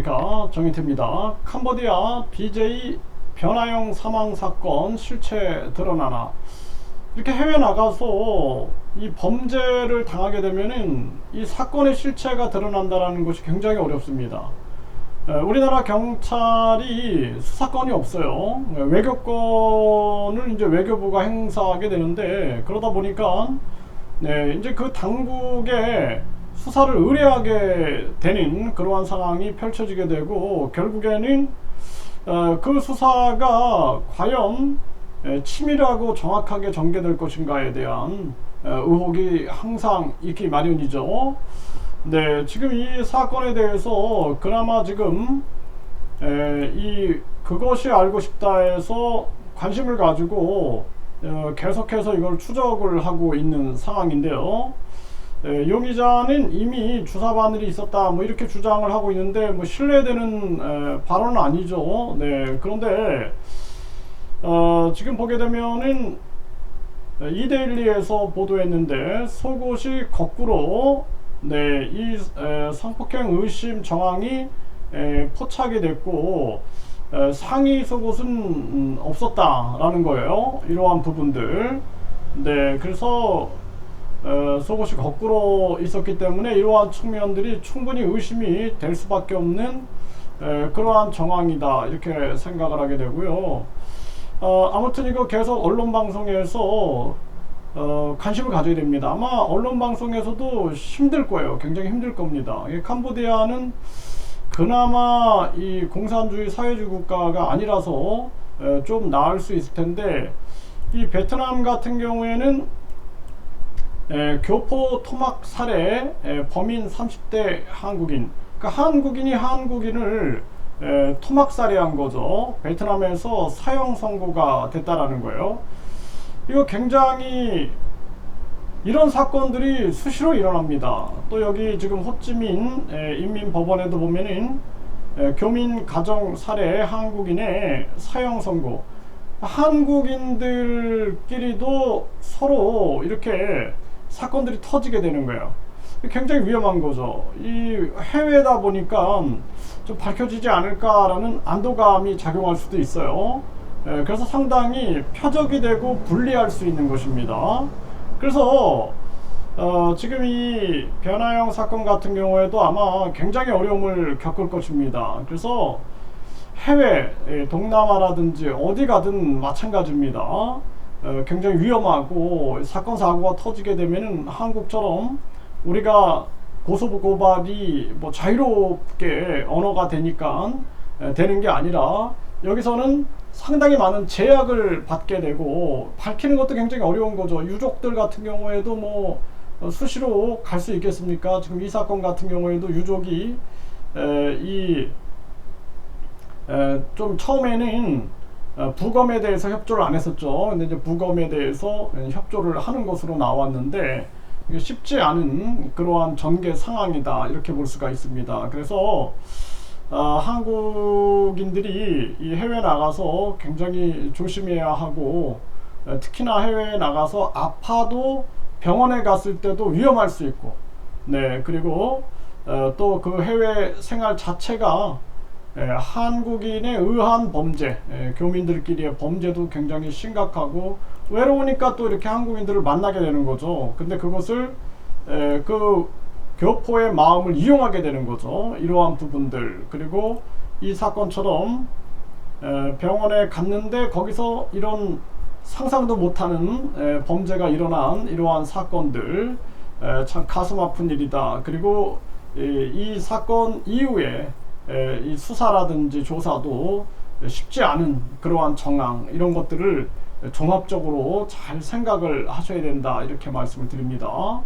안녕하십니까, 정인태입니다. 캄보디아 BJ 변화영 사망 사건 실체 드러나나. 이렇게 해외 나가서 이 범죄를 당하게 되면은 이 사건의 실체가 드러난다는 것이 굉장히 어렵습니다. 우리나라 경찰이 수사권이 없어요. 외교권을 이제 외교부가 행사하게 되는데, 그러다 보니까 이제 그 당국에 수사를 의뢰하게 되는 그러한 상황이 펼쳐지게 되고, 결국에는 그 수사가 과연 치밀하고 정확하게 전개될 것인가에 대한 의혹이 항상 있기 마련이죠. 네, 지금 이 사건에 대해서 그나마 지금 그것이 알고 싶다에서 관심을 가지고 계속해서 이걸 추적을 하고 있는 상황인데요. 용의자는 이미 주사 바늘이 있었다, 뭐 이렇게 주장을 하고 있는데, 뭐 신뢰되는 발언은 아니죠. 네, 그런데 지금 보게 되면은 이데일리에서 보도했는데, 속옷이 거꾸로 이 성폭행 의심 정황이 포착이 됐고, 상의 속옷은 없었다라는 거예요. 이러한 부분들. 네, 그래서 속옷이 거꾸로 있었기 때문에 이러한 측면들이 충분히 의심이 될 수밖에 없는 그러한 정황이다, 이렇게 생각을 하게 되고요. 아무튼 이거 계속 언론 방송에서 관심을 가져야 됩니다. 아마 언론 방송에서도 힘들 거예요. 굉장히 힘들 겁니다. 캄보디아는 그나마 이 공산주의 사회주의 국가가 아니라서 좀 나을 수 있을 텐데, 이 베트남 같은 경우에는 교포 토막 살해 범인 30대 한국인, 그러니까 한국인이 한국인을 토막 살해한 거죠. 베트남에서 사형 선고가 됐다라는 거예요. 이거 굉장히, 이런 사건들이 수시로 일어납니다. 또 여기 지금 호찌민 인민법원에도 보면은 교민 가정 살해 한국인의 사형 선고, 한국인들끼리도 서로 이렇게 사건들이 터지게 되는 거예요. 굉장히 위험한 거죠. 이 해외다 보니까 좀 밝혀지지 않을까라는 안도감이 작용할 수도 있어요. 그래서 상당히 표적이 되고 불리할 수 있는 것입니다. 그래서 지금 이 변화영 사건 같은 경우에도 아마 굉장히 어려움을 겪을 것입니다. 그래서 해외, 동남아라든지 어디 가든 마찬가지입니다. 굉장히 위험하고, 사건 사고가 터지게 되면은 한국처럼 우리가 고소고발이 뭐 자유롭게 언어가 되니까 되는 게 아니라, 여기서는 상당히 많은 제약을 받게 되고, 밝히는 것도 굉장히 어려운 거죠. 유족들 같은 경우에도 뭐 수시로 갈 수 있겠습니까? 지금 이 사건 같은 경우에도 유족이 좀 처음에는 부검에 대해서 협조를 안 했었죠. 근데 이제 부검에 대해서 협조를 하는 것으로 나왔는데, 쉽지 않은 그러한 전개 상황이다, 이렇게 볼 수가 있습니다. 그래서 한국인들이 이 해외 나가서 굉장히 조심해야 하고, 특히나 해외에 나가서 아파도 병원에 갔을 때도 위험할 수 있고, 그리고 또 그 해외 생활 자체가 한국인에 의한 범죄, 교민들끼리의 범죄도 굉장히 심각하고, 외로우니까 또 이렇게 한국인들을 만나게 되는 거죠. 근데 그것을 그 교포의 마음을 이용하게 되는 거죠. 이러한 부분들. 그리고 이 사건처럼 병원에 갔는데 거기서 이런 상상도 못하는 범죄가 일어난 이러한 사건들, 참 가슴 아픈 일이다. 그리고 이 사건 이후에 이 수사라든지 조사도 쉽지 않은 그러한 정황, 이런 것들을 종합적으로 잘 생각을 하셔야 된다, 이렇게 말씀을 드립니다.